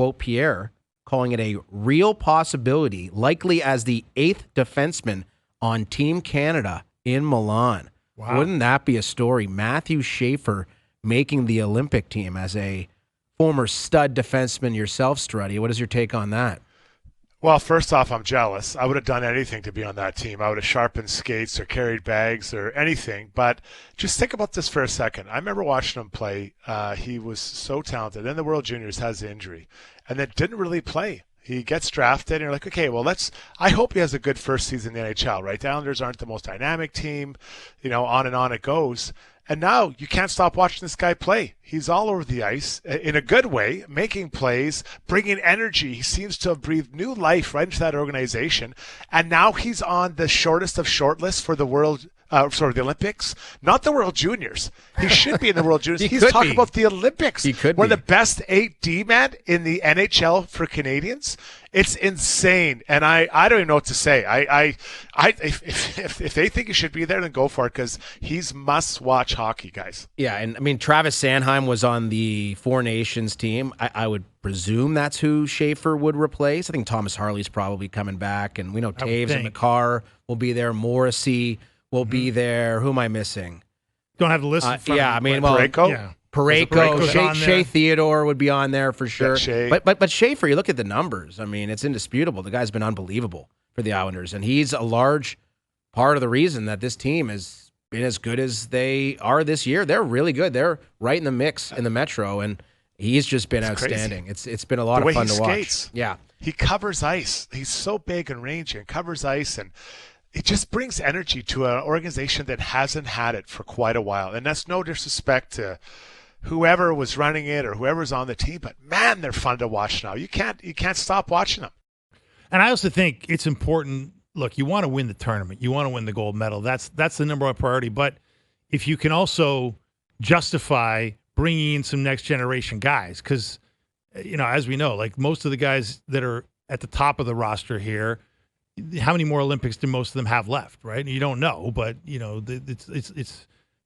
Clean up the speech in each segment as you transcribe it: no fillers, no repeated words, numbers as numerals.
quote Pierre, calling it a real possibility, likely as the 8th defenseman on Team Canada in Milan. Wow. Wouldn't that be a story? Matthew Schaefer making the Olympic team as a former stud defenseman yourself, Struddy. What is your take on that? Well, first off, I'm jealous. I would have done anything to be on that team. I would have sharpened skates or carried bags or anything. But just think about this for a second. I remember watching him play. He was so talented. In the World Juniors, has the injury, and then didn't really play. He gets drafted, and you're like, okay, well, I hope he has a good first season in the NHL, right? The Islanders aren't the most dynamic team, on and on it goes. And now you can't stop watching this guy play. He's all over the ice in a good way, making plays, bringing energy. He seems to have breathed new life right into that organization. And now he's on the shortest of short lists for the the Olympics, not the World Juniors. He should be in the World Juniors. He's talking about the Olympics. He could One be. of the best 8D men in the NHL for Canadians. It's insane, and I don't even know what to say. If they think he should be there, then go for it, because he's must-watch hockey, guys. Yeah, and I mean, Travis Sanheim was on the Four Nations team. I would presume that's who Schaefer would replace. I think Thomas Harley's probably coming back, and we know Taves and McCarr will be there. Morrissey will be there. Who am I missing? Don't have the list in front of yeah, me. I mean, well, Parayko? Yeah. Parayko, Shea Theodore would be on there for sure. Shea. But Schaefer, you look at the numbers. I mean, it's indisputable. The guy's been unbelievable for the Islanders, and he's a large part of the reason that this team has been as good as they are this year. They're really good. They're right in the mix in the Metro, and he's just been outstanding. Crazy. It's been a lot of fun to skates. watch. Yeah, he covers ice. He's so big and rangy and covers ice, and it just brings energy to an organization that hasn't had it for quite a while. And that's no disrespect to whoever was running it or whoever's on the team, but man, they're fun to watch now. You can't stop watching them. And I also think it's important. Look, you want to win the tournament. You want to win the gold medal. That's the number one priority. But if you can also justify bringing in some next generation guys, because, as we know, like most of the guys that are at the top of the roster here, how many more Olympics do most of them have left, right? You don't know, but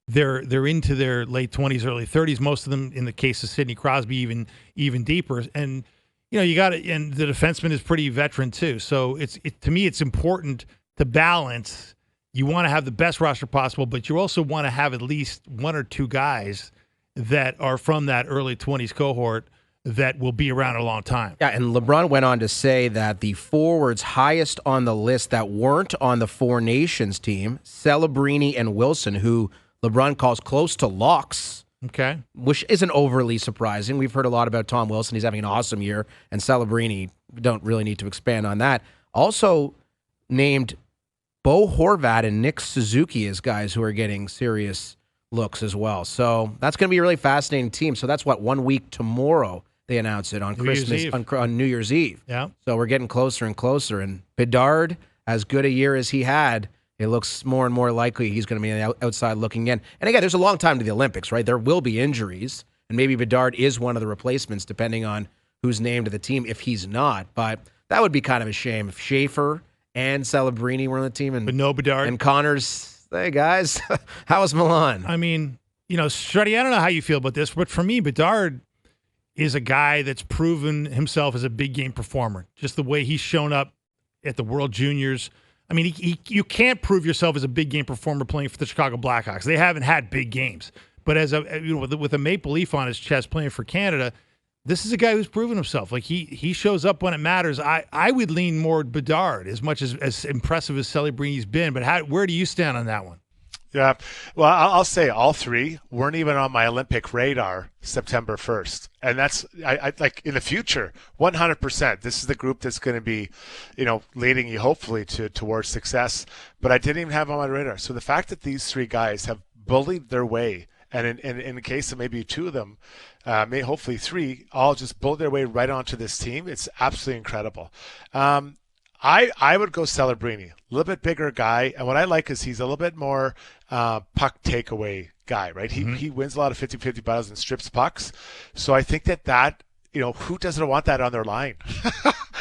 they're into their late 20s, early 30s. Most of them, in the case of Sidney Crosby, even deeper. And you got it. And the defenseman is pretty veteran too. So to me, it's important to balance. You want to have the best roster possible, but you also want to have at least one or two guys that are from that early 20s cohort that will be around a long time. Yeah, and LeBron went on to say that the forwards highest on the list that weren't on the Four Nations team, Celebrini and Wilson, who LeBron calls close to locks, okay, which isn't overly surprising. We've heard a lot about Tom Wilson. He's having an awesome year, and Celebrini, we don't really need to expand on that. Also named Bo Horvat and Nick Suzuki as guys who are getting serious looks as well. So that's going to be a really fascinating team. So that's 1 week tomorrow. They announce it on Christmas, on New Year's Eve. Yeah. So we're getting closer and closer. And Bedard, as good a year as he had, it looks more and more likely he's going to be on the outside looking in. And again, there's a long time to the Olympics, right? There will be injuries, and maybe Bedard is one of the replacements, depending on who's named to the team, if he's not. But that would be kind of a shame if Schaefer and Celebrini were on the team. But no Bedard. And Connors, hey, guys, how was Milan? I mean, Struddy, I don't know how you feel about this, but for me, Bedard is a guy that's proven himself as a big game performer. Just the way he's shown up at the World Juniors. I mean, you can't prove yourself as a big game performer playing for the Chicago Blackhawks. They haven't had big games. But with a maple leaf on his chest playing for Canada, this is a guy who's proven himself. Like he shows up when it matters. I would lean more Bedard as much as impressive as Celebrini's been. But where do you stand on that one? Yeah, well, I'll say all three weren't even on my Olympic radar September 1st. And that's, I like, in the future, 100%. This is the group that's going to be, leading you hopefully towards success. But I didn't even have on my radar. So the fact that these three guys have bullied their way, and in the case of maybe two of them, hopefully three, all just bullied their way right onto this team, it's absolutely incredible. I would go Celebrini, a little bit bigger guy, and what I like is he's a little bit more puck takeaway guy, right? He wins a lot of 50-50 battles and strips pucks, so I think that who doesn't want that on their line?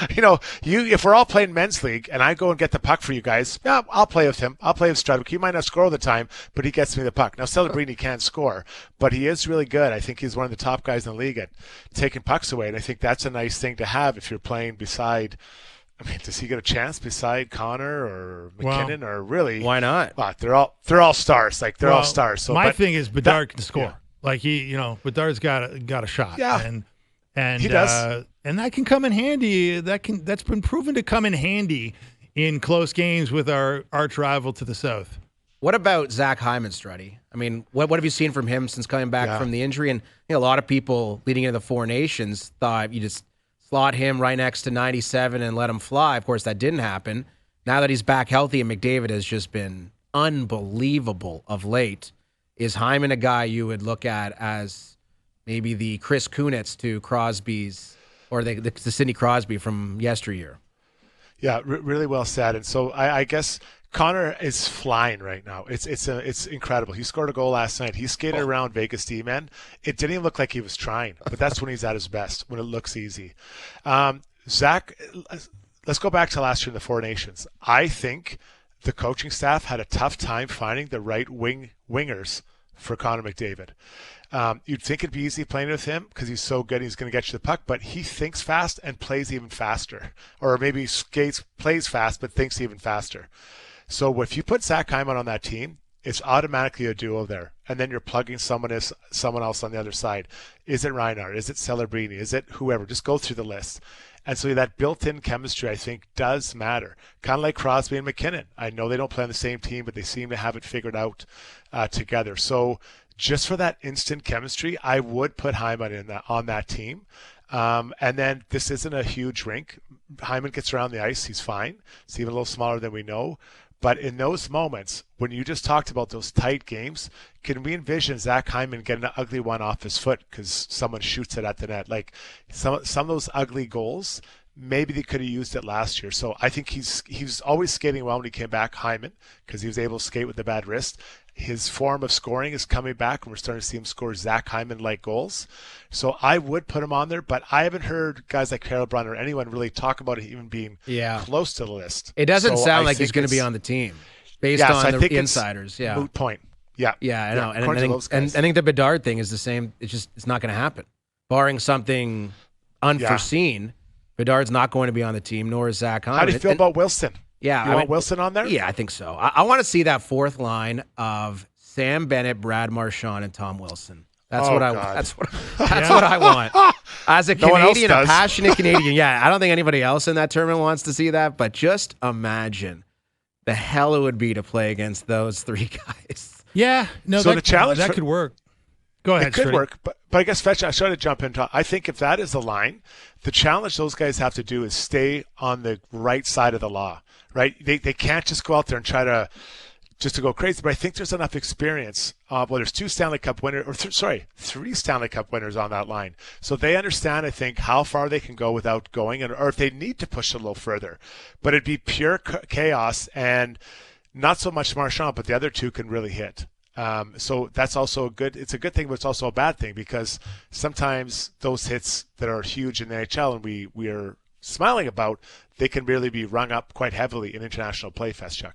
if we're all playing men's league and I go and get the puck for you guys, yeah, I'll play with him. I'll play with Strudwick. He might not score all the time, but he gets me the puck. Now, Celebrini can't score, but he is really good. I think he's one of the top guys in the league at taking pucks away, and I think that's a nice thing to have if you're playing beside. I mean, does he get a chance beside Connor or McKinnon or really? Why not? They're all stars. Like they're all stars. So my thing is Bedard can score. Yeah. Like Bedard's got a shot. Yeah. And he does. And that can come in handy. That's been proven to come in handy in close games with our arch rival to the south. What about Zach Hyman, Struddy? I mean, what have you seen from him since coming back from the injury? And a lot of people leading into the Four Nations thought you just slot him right next to 97 and let him fly. Of course, that didn't happen. Now that he's back healthy and McDavid has just been unbelievable of late, is Hyman a guy you would look at as maybe the Chris Kunitz to Crosby's, or the Sidney Crosby from yesteryear? Yeah, really well said. And so I guess Connor is flying right now. It's incredible. He scored a goal last night. He skated around Vegas D-men. It didn't even look like he was trying, but that's when he's at his best, when it looks easy. Zach, let's go back to last year in the Four Nations. I think the coaching staff had a tough time finding the right wingers for Connor McDavid. You'd think it'd be easy playing with him because he's so good, he's going to get you the puck, but he thinks fast and plays even faster. Or maybe plays fast but thinks even faster. So if you put Zach Hyman on that team, it's automatically a duo there. And then you're plugging someone else on the other side. Is it Reinhart? Is it Celebrini? Is it whoever? Just go through the list. And so that built-in chemistry, I think, does matter. Kind of like Crosby and McKinnon. I know they don't play on the same team, but they seem to have it figured out together. So just for that instant chemistry, I would put Hyman on that team. And then this isn't a huge rink. Hyman gets around the ice. He's fine. It's even a little smaller than we know. But in those moments, when you just talked about those tight games, can we envision Zach Hyman getting an ugly one off his foot because someone shoots it at the net? Like some of those ugly goals, maybe they could have used it last year. So I think he's always skating well when he came back, Hyman, because he was able to skate with the bad wrist. His form of scoring is coming back, and we're starting to see him score Zach Hyman-like goals. So I would put him on there, but I haven't heard guys like Carol Brunn or anyone really talk about it even being close to the list. It doesn't sound like he's going to be on the team based on the insiders. Yeah, moot point. Yeah, I know. And I think the Bedard thing is the same. It's not going to happen, barring something unforeseen. Bedard's not going to be on the team, nor is Zach Hyman. How do you feel about Wilson? Yeah, you want Wilson on there? Yeah, I think so. I want to see that fourth line of Sam Bennett, Brad Marchand, and Tom Wilson. That's what I want. That's what I want. As a Canadian, a passionate Canadian, I don't think anybody else in that tournament wants to see that, but just imagine the hell it would be to play against those three guys. Yeah, no, so the challenge that could work. Go ahead, it could work, but I guess Fetch, I started to jump in. I think if that is the line, the challenge those guys have to do is stay on the right side of the law, right? They can't just go out there and try to just to go crazy. But I think there's enough experience. There's three Stanley Cup winners on that line, so they understand, I think, how far they can go without going, or if they need to push a little further. But it'd be pure chaos, and not so much Marchand, but the other two can really hit. So that's also it's a good thing, but it's also a bad thing because sometimes those hits that are huge in the NHL and we are smiling about, they can really be rung up quite heavily in international play, Feschuk.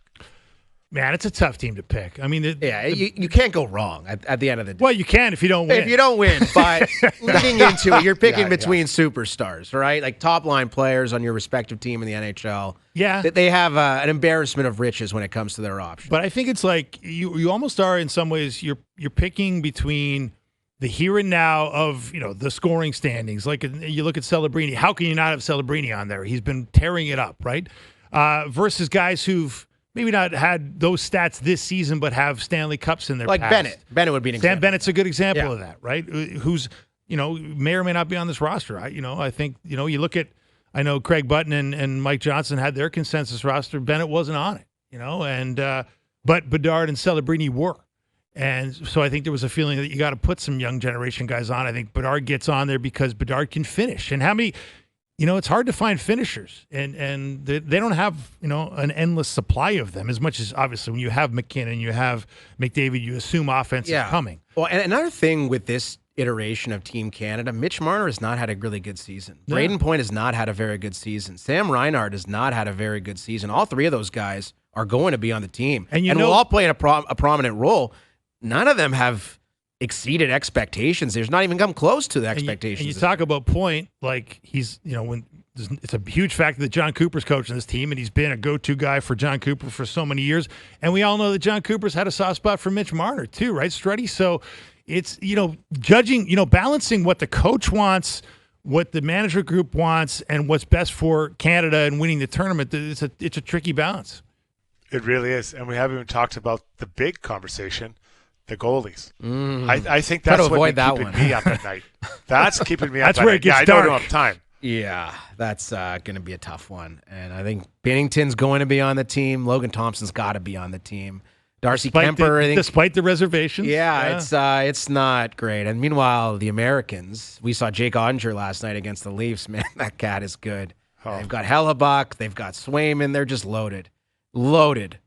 Man, it's a tough team to pick. I mean, you can't go wrong at the end of the day. Well, you can if you don't win. If you don't win, but leading into it, you're picking between superstars, right? Like top-line players on your respective team in the NHL. Yeah. They have an embarrassment of riches when it comes to their options. But I think it's like you almost are in some ways. You're picking between the here and now of the scoring standings. Like you look at Celebrini. How can you not have Celebrini on there? He's been tearing it up, right? Versus guys who've maybe not had those stats this season, but have Stanley Cups in their like past. Bennett. Bennett would be an example. Sam Bennett's a good example of that, right? Who's, may or may not be on this roster. I think, you look at, I know Craig Button and Mike Johnson had their consensus roster. Bennett wasn't on it, but Bedard and Celebrini were. And so I think there was a feeling that you got to put some young generation guys on. I think Bedard gets on there because Bedard can finish. And how many... it's hard to find finishers, and they don't have, an endless supply of them, as much as obviously when you have McKinnon, you have McDavid, you assume offense is coming. Well, and another thing with this iteration of Team Canada. Mitch Marner has not had a really good season. No. Braden Point has not had a very good season. Sam Reinhart has not had a very good season. All three of those guys are going to be on the team. And will all play in a prominent role. None of them have exceeded expectations. There's not even come close to the expectations. And you talk about Point, like he's, when it's a huge factor that John Cooper's coaching this team, and he's been a go-to guy for John Cooper for so many years. And we all know that John Cooper's had a soft spot for Mitch Marner too, right, Struddy? So it's, judging, balancing what the coach wants, what the manager group wants, and what's best for Canada and winning the tournament. It's a tricky balance. It really is. And we haven't even talked about the big conversation, the goalies. I think that's what's keeping me up at night. That's keeping me up that's at where night. it gets I dark. don't have time. Yeah, that's going to be a tough one. And I think Binnington's going to be on the team. Logan Thompson's got to be on the team. Darcy Kemper, I think. Despite the reservations. Yeah, it's not great. And meanwhile, the Americans, we saw Jake Ottinger last night against the Leafs. Man, that cat is good. Oh. They've got Hellebuck. They've got Swayman. They're just loaded. Loaded.